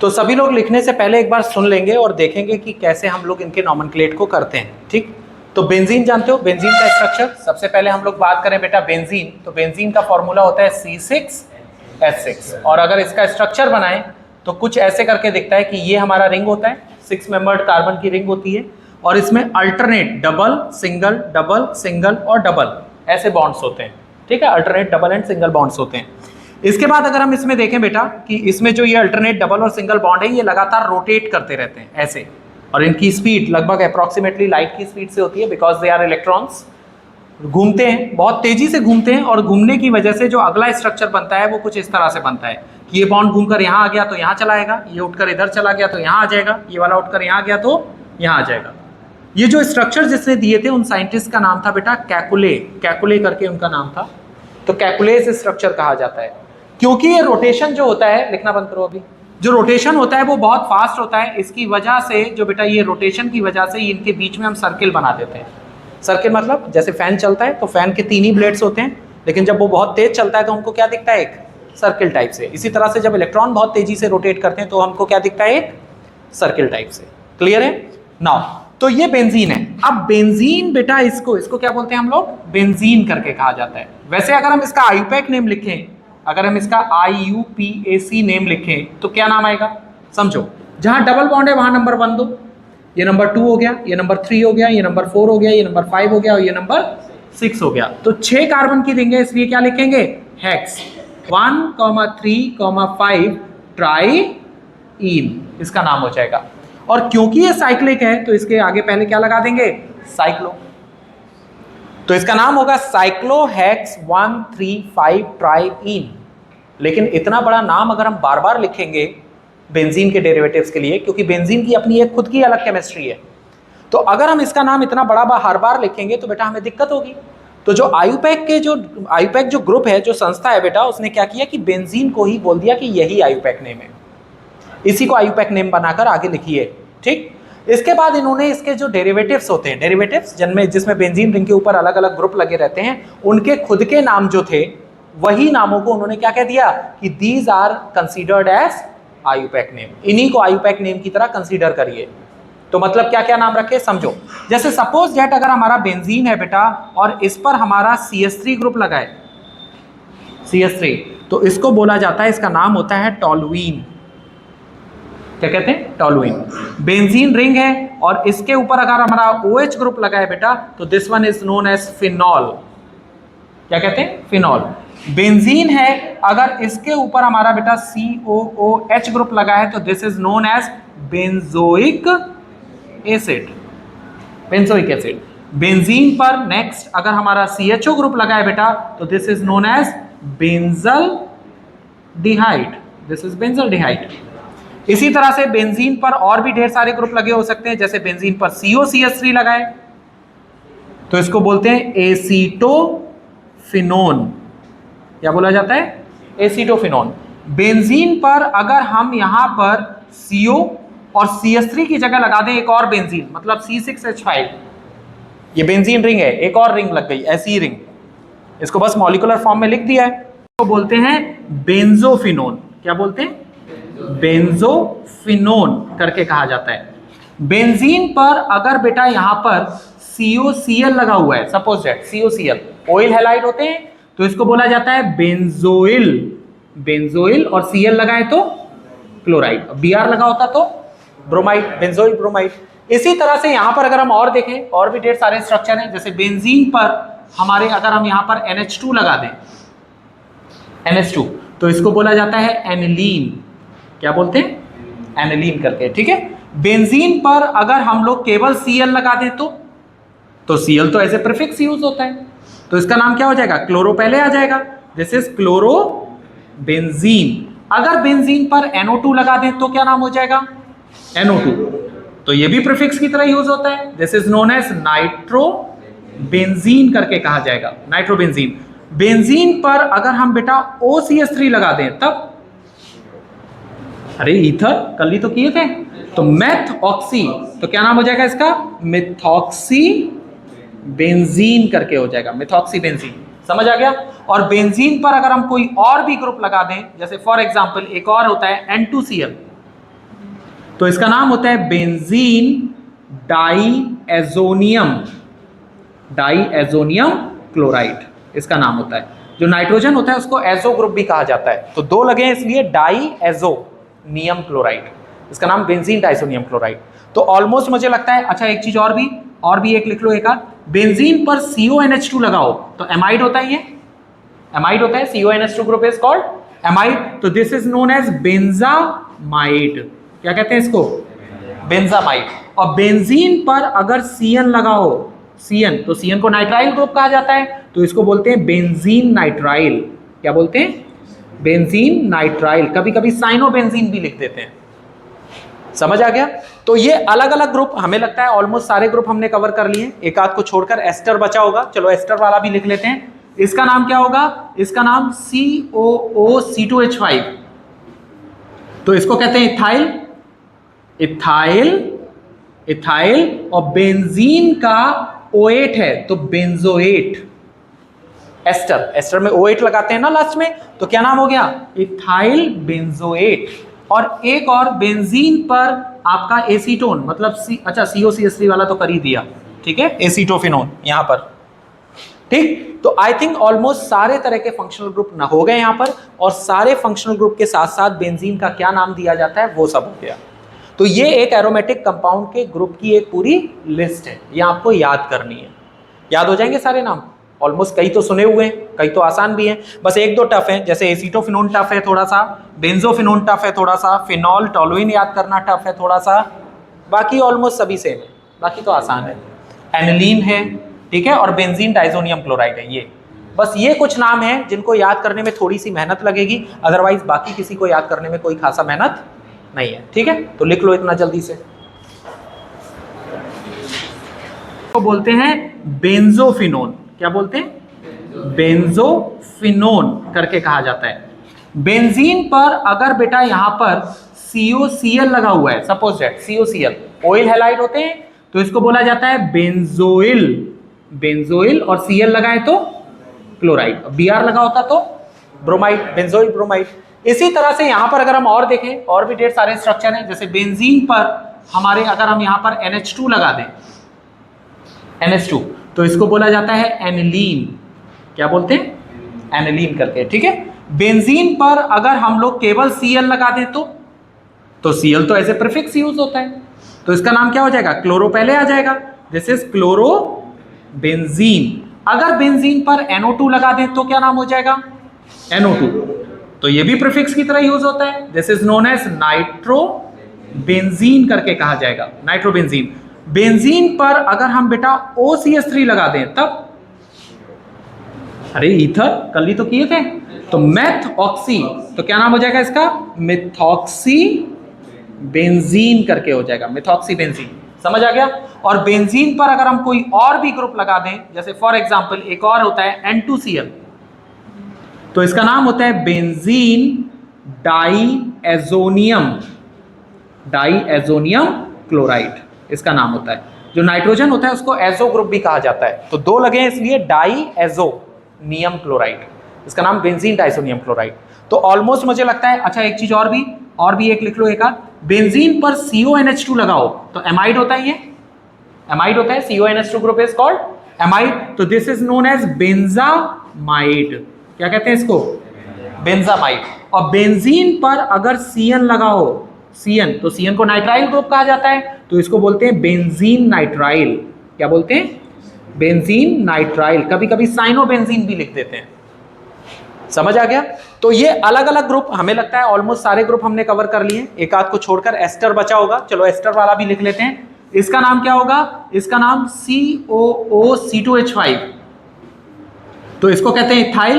तो सभी लोग लिखने से पहले एक बार सुन लेंगे और देखेंगे कि कैसे हम लोग इनके नॉमेनक्लेट को करते हैं। ठीक, तो बेंजीन जानते हो, बेंजीन का स्ट्रक्चर। सबसे पहले हम लोग बात करें बेटा बेंजीन, तो बेंजीन का फॉर्मूला होता है C6H6, और अगर इसका स्ट्रक्चर बनाएं तो कुछ ऐसे करके दिखता है कि ये हमारा रिंग होता है, 6 मेंबर्ड कार्बन की रिंग होती है, और इसमें अल्टरनेट डबल सिंगल और डबल ऐसे बॉन्ड्स होते हैं। ठीक है, alternate double and single bonds होते हैं। इसके बाद अगर हम इसमें देखें बेटा कि इसमें जो ये अल्टरनेट डबल और सिंगल बॉन्ड है ये लगातार रोटेट करते रहते हैं ऐसे, और इनकी स्पीड लगभग अप्रोक्सीमेटली लाइट की स्पीड से होती है, बिकॉज दे आर इलेक्ट्रॉन्स। घूमते हैं, बहुत तेजी से घूमते हैं, और घूमने की वजह से जो अगला स्ट्रक्चर बनता है वो कुछ इस तरह से बनता है कि ये बॉन्ड घूमकर यहाँ आ गया तो यहाँ चला आएगा, ये उठकर इधर चला गया तो यहाँ आ जाएगा, ये वाला उठकर यहाँ आ गया तो यहाँ आ जाएगा। ये जो स्ट्रक्चर जिसने दिए थे उन साइंटिस्ट का नाम था बेटा कैकुले करके उनका नाम था। तो कैकुलेस स्ट्रक्चर कहा जाता है, क्योंकि ये रोटेशन जो होता है, लिखना बंद करो अभी, जो रोटेशन होता है वो बहुत फास्ट होता है। इसकी वजह से जो बेटा ये रोटेशन की वजह से इनके बीच में हम सर्किल बना देते हैं। सर्किल मतलब जैसे फैन चलता है तो फैन के 3 ही ब्लेड्स होते हैं, लेकिन जब वो बहुत तेज चलता है तो हमको क्या दिखता है, एक सर्किल टाइप से। इसी तरह से जब इलेक्ट्रॉन बहुत तेजी से रोटेट करते हैं तो हमको क्या दिखता है, एक सर्किल टाइप से। क्लियर है नाउ? तो ये बेंजीन है। अब बेंजीन बेटा इसको क्या बोलते हैं हम लोग, बेंजीन करके कहा जाता है। वैसे अगर हम इसका आईयूपैक नेम लिखें, अगर हम इसका IUPAC नेम लिखें तो क्या नाम आएगा, समझो। जहां डबल बॉन्ड है वहां नंबर 1 दो, ये नंबर 2 हो गया, ये नंबर 3 हो गया, ये नंबर 4 हो गया, ये नंबर 5 हो गया और ये नंबर 6 हो गया। तो 6 कार्बन की रिंग है, इसलिए क्या लिखेंगे, हेक्स 1, 3, 5 ट्राईइन, इसका नाम हो जाएगा। और क्योंकि ये साइक्लिक है तो इसके आगे पहले क्या लगा देंगे, साइक्लो, तो इसका नाम होगा साइक्लोहेक्स 1,3,5 ट्राईइन। लेकिन इतना बड़ा नाम अगर हम बार बार लिखेंगे बेंजीन के डेरिवेटिव्स के लिए, क्योंकि बेंजीन की अपनी एक खुद की अलग केमिस्ट्री है, तो अगर हम इसका नाम इतना बड़ा हर बार लिखेंगे तो बेटा हमें दिक्कत होगी। तो जो आईयूपैक जो ग्रुप है, जो संस्था है बेटा, उसने क्या किया कि बेंजीन को ही बोल दिया कि यही आईयूपैक नेम है, इसी को आईयूपैक नेम बनाकर आगे लिखिए। ठीक, इसके बाद इन्होंने इसके जो डेरिवेटिव्स होते हैं, डेरिवेटिव्स जिसमें बेंजीन रिंग के ऊपर अलग अलग ग्रुप लगे रहते हैं, उनके खुद के नाम जो थे वही नामों को उन्होंने क्या कह दिया कि these are considered as IUPAC name, इन्हीं को आईयूपैक नेम की तरह कंसीडर करिए। तो मतलब क्या क्या नाम रखे, समझो। जैसे सपोज दैट अगर हमारा बेंजीन है बेटा और इस पर हमारा CH3 ग्रुप लगा है, CH3, तो इसको बोला जाता है, इसका नाम होता है टॉलुइन। क्या कहते हैं, टॉलुइन। बेंजीन रिंग है और इसके ऊपर अगर हमारा OH ग्रुप लगा है बेटा तो this one is known as phenol. क्या कहते हैं, फिनॉल। बेंजीन है, अगर इसके ऊपर हमारा बेटा COOH ग्रुप लगा है तो this is known as benzoic acid, benzoic acid. Benzene पर नेक्स्ट अगर हमारा CHO ग्रुप लगा है बेटा तो this is known as benzaldehyde, this is benzaldehyde. इसी तरह से बेंजीन पर और भी ढेर सारे ग्रुप लगे हो सकते हैं, जैसे बेंजीन पर COCH3 लगा है तो इसको बोलते हैं एसीटोफिनोन। क्या बोला जाता है, एसीटोफिनोन। बेंजीन पर अगर हम यहां पर CO और CH3 की जगह लगा दें एक और बेंजीन, मतलब C6H5, ये बेंजीन रिंग है, एक और रिंग लग गई, ऐसी रिंग, इसको बस मॉलिक्यूलर फॉर्म में लिख दिया है, तो बोलते हैं बेंजोफिनोन। क्या बोलते हैं, बेंजोफिनोन करके कहा जाता है। बेंजीन पर अगर बेटा यहां पर COCl लगा हुआ है, suppose that COCl oil halide होते हैं तो इसको बोला जाता है बेंजोइल, बेंजोइल, और Cl लगा है तो क्लोराइड, Br लगा होता तो ब्रोमाइड, बेंजोइल ब्रोमाइड। इसी तरह से यहां पर अगर हम और देखें, और भी ढेर सारे स्ट्रक्चर हैं, जैसे बेंजीन पर हमारे अगर हम यहां पर NH2 लगा दें, NH2, तो इसको बोला जाता है एनिलीन। क्या बोलते हैं, एनिलीन करके। ठीक है, बेंजीन पर अगर हम लोग केवल Cl लगा दें तो Cl तो ऐसे प्रीफिक्स यूज होता है, तो इसका नाम क्या हो जाएगा, क्लोरो पहले आ जाएगा, दिस इज क्लोरो बेंजीन। अगर बेंजीन पर NO2 लगा दें तो क्या नाम हो जाएगा, NO2, तो ये भी प्रीफिक्स की तरह यूज होता है, this is known as nitro benzene करके कहा जाएगा, नाइट्रोबेंजीन। बेंजीन पर अगर हम बेटा OCH3 लगा दें तब, अरे ईथर कल ही तो किए थे, तो मेथऑक्सी, तो क्या नाम हो जाएगा इसका, मिथॉक्सी बेंजीन करके हो जाएगा, मिथॉक्सी बेंजीन। समझ आ गया। और बेंजीन पर अगर हम कोई और भी ग्रुप लगा दें, जैसे फॉर एग्जांपल एक और होता है N2Cl, तो इसका नाम होता है बेंजीन डाईएजोनियम, डाईएजोनियम क्लोराइड इसका नाम होता है। जो नाइट्रोजन होता है उसको एजो ग्रुप भी कहा जाता है, तो दो लगे हैं इसलिए डाईएजोनियम क्लोराइड, इसका नाम बेंजीन डाईएजोनियम क्लोराइड। तो ऑलमोस्ट मुझे लगता है, अच्छा एक चीज और भी एक लिख लो एक आध, बेंजीन पर CONH2 लगाओ तो एमाइड होता है, ये एमाइड होता है, CONH2 group is called amide, तो this is known as benzamide. क्या कहते हैं इसको? बेंजामाइड। और बेंजीन पर अगर CN लगाओ, CN, तो CN को नाइट्राइल ग्रुप कहा जाता है, तो इसको बोलते हैं बेंजीन नाइट्राइल। क्या बोलते हैं? Benzene nitrile. कभी कभी साइनोबेंजीन भी लिख देते हैं। समझ आ गया? तो ये अलग अलग ग्रुप, हमें लगता है ऑलमोस्ट सारे ग्रुप हमने कवर कर लिए, एक आध को छोड़कर एस्टर बचा होगा। चलो एस्टर वाला भी लिख लेते हैं। इसका नाम क्या होगा? इसका नाम COOC2H5, तो इसको कहते हैं इथाइल, इथाइल। और बेंजीन का O8 है तो बेंजोएट। एस्टर में O8 लगाते हैं ना लास्ट में, तो क्या नाम हो गया? Ethyl benzoate. और एक और, बेंजीन पर आपका एसीटोन, मतलब अच्छा COCH3 वाला तो कर ही दिया, ठीक है, एसीटोफिनोन यहां पर, ठीक। तो आई थिंक ऑलमोस्ट सारे तरह के फंक्शनल ग्रुप ना हो गए यहां पर, और सारे फंक्शनल ग्रुप के साथ साथ बेंजीन का क्या नाम दिया जाता है वो सब हो गया। तो ये एक एरोमेटिक कंपाउंड के ग्रुप की एक पूरी लिस्ट है, ये आपको याद करनी है। याद हो जाएंगे सारे नाम? ऑलमोस्ट कई तो सुने हुए हैं, कई तो आसान भी हैं, बस एक दो टफ हैं, जैसे एसीटोफिनोन टफ है थोड़ा सा, बेंजोफिनोन टफ है थोड़ा सा, फिनॉल टोलुइन याद करना टफ है थोड़ा सा, बाकी ऑलमोस्ट सभी सेम है, बाकी तो आसान है। एनिलीन है, ठीक है, और बेंजीन डाइजोनियम क्लोराइड है। ये बस ये कुछ नाम है जिनको याद करने में थोड़ी सी मेहनत लगेगी, अदरवाइज बाकी किसी को याद करने में कोई खासा मेहनत नहीं है, ठीक है। तो लिख लो इतना जल्दी से। तो बोलते हैं बेंजोफिनोन। क्या बोलते हैं? बेंजोफिनोन करके कहा जाता है। बेंजीन पर अगर बेटा यहां पर COCl लगा हुआ है, suppose that COCl oil halide होते हैं, तो इसको बोला जाता है बेंजोइल, बेंजोइल, और Cl लगाए तो क्लोराइड, Br लगा होता तो ब्रोमाइड, बेंजोइल ब्रोमाइड। इसी तरह से यहां पर अगर हम और देखें, और भी ढेर सारे स्ट्रक्चर हैं, जैसे बेंजीन पर हमारे अगर हम यहां पर NH2 लगा दें, NH2, तो इसको बोला जाता है एनिलीन। क्या बोलते हैं? एनिलीन करके, ठीक है। बेंजीन पर अगर हम लोग केवल Cl लगा दें तो Cl तो ऐसे प्रीफिक्स यूज होता है, तो इसका नाम क्या हो जाएगा? क्लोरो पहले आ जाएगा, दिस इज क्लोरो बेंजीन। अगर बेंजीन पर NO2 लगा दें तो क्या नाम हो जाएगा? NO2, तो ये भी प्रीफिक्स की तरह यूज होता है, this is known as nitro benzene करके कहा जाएगा, नाइट्रोबेंजीन। बेंजीन पर अगर हम बेटा OCH3 लगा दें तब, अरे ईथर कल ही तो किए थे, तो मेथ ऑक्सी, तो क्या नाम हो जाएगा इसका? मिथॉक्सी बेंजीन करके हो जाएगा, मिथॉक्सी बेंजीन। समझ आ गया? और बेंजीन पर अगर हम कोई और भी ग्रुप लगा दें, जैसे फॉर एग्जांपल एक और होता है N2Cl, तो इसका नाम होता है बेंजीन डाईएजोनियम, डाईएजोनियम क्लोराइड इसका नाम होता है। जो नाइट्रोजन होता है उसको एजो ग्रुप भी कहा जाता है, तो दो लगे हैं इसलिए डाईएजोनियम क्लोराइड, इसका नाम बेंजीन डाइसोनियम क्लोराइड। तो ऑलमोस्ट मुझे लगता है, अच्छा एक चीज और भी एक लिख लो एक आध, बेंजीन पर CONH2 लगाओ तो एमाइड होता है, ये एमाइड होता है, CONH2 group is called amide, तो this is known as benzamide. क्या कहते हैं इसको? बेंजामाइड। और बेंजीन पर अगर CN लगाओ, CN, तो CN को नाइट्राइल ग्रुप कहा जाता है, तो इसको बोलते हैं बेंजीन नाइट्राइल। क्या बोलते हैं? Benzene nitrile. कभी कभी साइनोबेंजीन भी लिख देते हैं। समझ आ गया? तो ये अलग अलग ग्रुप, हमें लगता है ऑलमोस्ट सारे ग्रुप हमने कवर कर लिए, एक आध को छोड़कर एस्टर बचा होगा। चलो एस्टर वाला भी लिख लेते हैं। इसका नाम क्या होगा? इसका नाम COOC2H5, तो इसको कहते हैं इथाइल,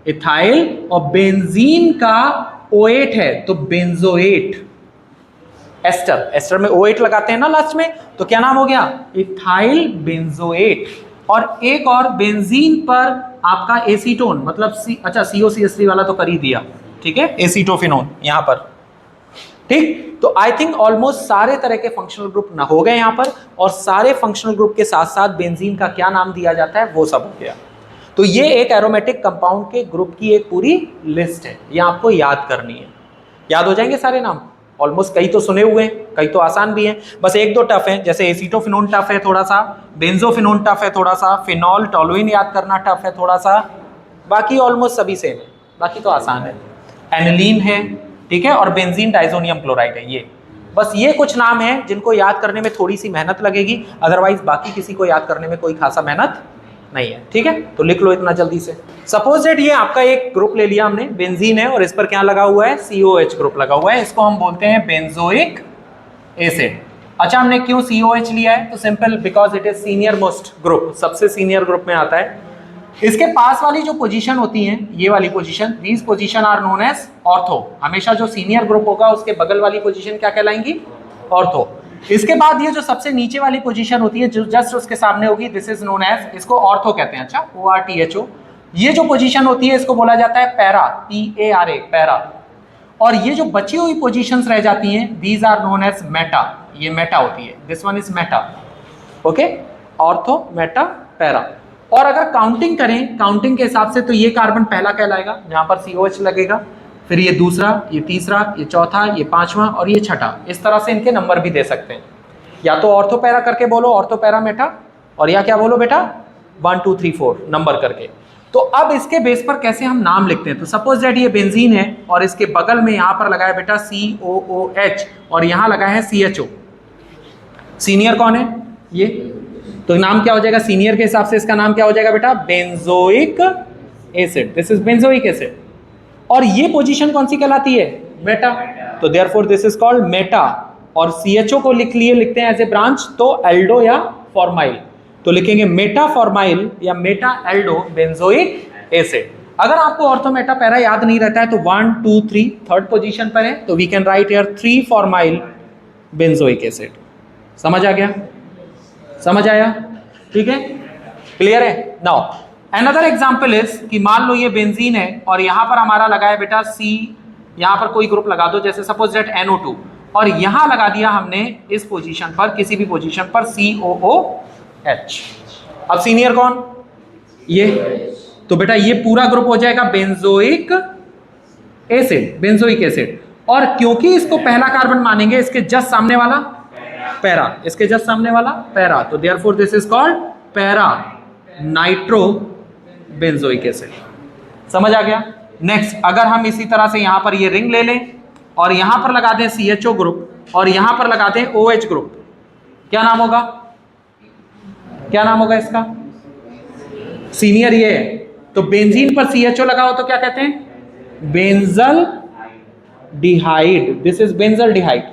इथाइल। और बेंजीन का O8 है तो बेंजोएट। एस्टर में O8 लगाते हैं ना लास्ट में, तो क्या नाम हो गया? Ethyl benzoate. और एक और, बेंजीन पर आपका एसीटोन, मतलब अच्छा COCH3 वाला तो कर ही दिया, ठीक है, एसीटोफिनोन यहां पर, ठीक। तो आई थिंक ऑलमोस्ट सारे तरह के फंक्शनल ग्रुप ना हो गए यहां पर, और सारे फंक्शनल ग्रुप के साथ साथ बेंजीन का क्या नाम दिया जाता है वो सब हो गया। तो ये एक एरोमेटिक कंपाउंड के ग्रुप की एक पूरी लिस्ट है, ये आपको याद करनी है। याद हो जाएंगे सारे नाम, ऑलमोस्ट कई तो सुने हुए हैं, कई तो आसान भी हैं, बस एक दो टफ है, जैसे एसीटोफिनोन टफ है थोड़ा सा, बेंजोफिनोन टफ है थोड़ा सा, फिनॉल टोलुइन याद करना टफ है थोड़ा सा, बाकी ऑलमोस्ट सभी सेम है, बाकी तो आसान है। एनिलीन है, ठीक है, और बेंजीन डाइजोनियम क्लोराइड है। ये बस ये कुछ नाम है जिनको याद करने में थोड़ी सी मेहनत लगेगी, अदरवाइज बाकी किसी को याद करने में कोई खासा मेहनत नहीं है, ठीक है। तो लिख लो इतना जल्दी से। सपोज दैट ये आपका एक ग्रुप ले लिया हमने, बेंजीन है, और इस पर क्या लगा हुआ है, COH ग्रुप लगा हुआ है, इसको हम बोलते हैं बेंजोइक एसिड। अच्छा, हमने क्यों COH लिया है, तो simple, because it is senior most group, सबसे सीनियर ग्रुप में आता है। इसके पास वाली जो पोजीशन होती है, ये वाली position, these position are known as ortho. हमेशा जो सीनियर ग्रुप होगा उसके बगल वाली पोजीशन क्या कहलाएंगी, ऑर्थो। इसके बाद ये जो सबसे नीचे वाली पोजीशन होती है, जो जस्ट उसके सामने होगी, दिस इज नोन एज, इसको ऑर्थो कहते हैं। अच्छा, ORTHO। ये जो पोजीशन होती है इसको बोला जाता है पैरा, PARA, पैरा। और ये जो बची हुई पोजीशंस रह जाती हैं, these are known as meta, ये मेटा होती है, this one is meta, okay, ortho, meta, para. और अगर काउंटिंग करें, काउंटिंग के हिसाब से, तो ये कार्बन पहला कहलाएगा, जहां पर COH लगेगा, फिर ये दूसरा, ये तीसरा, ये चौथा, ये पांचवा और ये छठा। इस तरह से इनके नंबर भी दे सकते हैं, या तो ऑर्थो पैरा करके बोलो, ऑर्थो पैरा मेटा, और या क्या बोलो बेटा, 1 2 3 4 नंबर करके। तो अब इसके बेस पर कैसे हम नाम लिखते हैं, तो सपोज दैट ये बेंजीन है और इसके बगल में यहां पर लगा है बेटा COOH और यहां लगा है CHO। सीनियर कौन है, ये, तो नाम क्या हो जाएगा, सीनियर के हिसाब से इसका नाम क्या हो जाएगा बेटा, benzoic acid, this is benzoic acid. और ये पोजीशन कौन सी कहलाती है, मेटा, तो therefore this is called Meta. और CHO को लिखते हैं एज ए ब्रांच, तो एल्डो या फॉर्माइल, तो लिखेंगे मेटा फॉर्माइल या मेटा एल्डो बेंजोइक एसिड। अगर आपको ऑर्थो मेटा पैरा याद नहीं रहता है तो 1 2 3 थर्ड पोजीशन पर है, तो we can write here 3 formyl benzoic acid. समझ आ गया, समझ आया, ठीक है, क्लियर है। नाउ अनदर एग्जांपल इज कि मान लो ये बेंजीन है और यहां पर हमारा लगा है बेटा C, यहां पर कोई ग्रुप लगा दो, जैसे सपोज दैट NO2, और यहां लगा दिया हमने इस पोजीशन पर, किसी भी पोजीशन पर COOH। अब सीनियर कौन, ये, तो बेटा ये पूरा ग्रुप हो जाएगा बेंजोइक एसिड, बेंजोइक एसिड। और क्योंकि इसको पहला कार्बन मानेंगे, इसके जस्ट सामने वाला पैरा, इसके जस्ट सामने वाला पैरा, तो therefore this is called para nitro benzoic acid. समझ आ गया। नेक्स्ट, अगर हम इसी तरह से यहां पर ये रिंग ले लें और यहां पर लगा दें CHO ग्रुप और यहां पर लगा दें OH ग्रुप, क्या नाम होगा, क्या नाम होगा इसका, सीनियर ये है, तो बेंजीन पर CHO लगा हो तो क्या कहते हैं, benzaldehyde, this is benzaldehyde,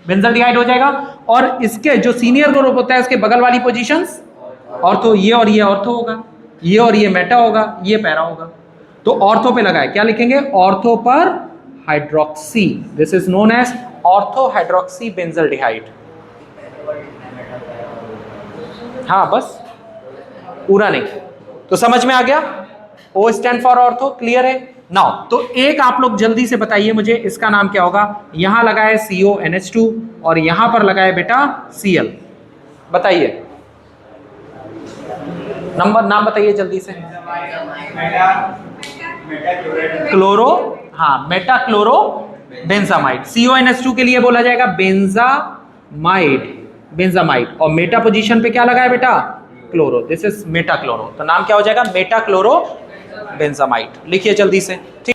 benzaldehyde हो जाएगा। और इसके जो सीनियर ग्रुप होता है उसके बगल वाली पोजीशंस ऑर्थो, ये और ये ऑर्थो होगा, ये और ये मेटा होगा, ये पैरा होगा। तो ऑर्थो पे लगा है, क्या लिखेंगे, ऑर्थो पर hydroxy, this is known as ortho hydroxy benzaldehyde. हाँ बस, पूरा नहीं, तो समझ में आ गया, O stand for ortho, clear है। नाउ तो एक आप लोग जल्दी से बताइए मुझे, इसका नाम क्या होगा, यहां लगा है CONH2 और यहां पर लगा है बेटा Cl, बताइए नंबर, नाम बताइए जल्दी से। क्लोरो, हाँ, मेटा क्लोरो बेंजामाइड। CONH2 के लिए बोला जाएगा बेंजामाइड, बेंजामाइड। और मेटा पोजीशन पे क्या लगा है बेटा, chloro, this is Meta chloro, तो नाम क्या हो जाएगा, मेटा क्लोरो बेंजामाइड। लिखिए जल्दी से, ठीक।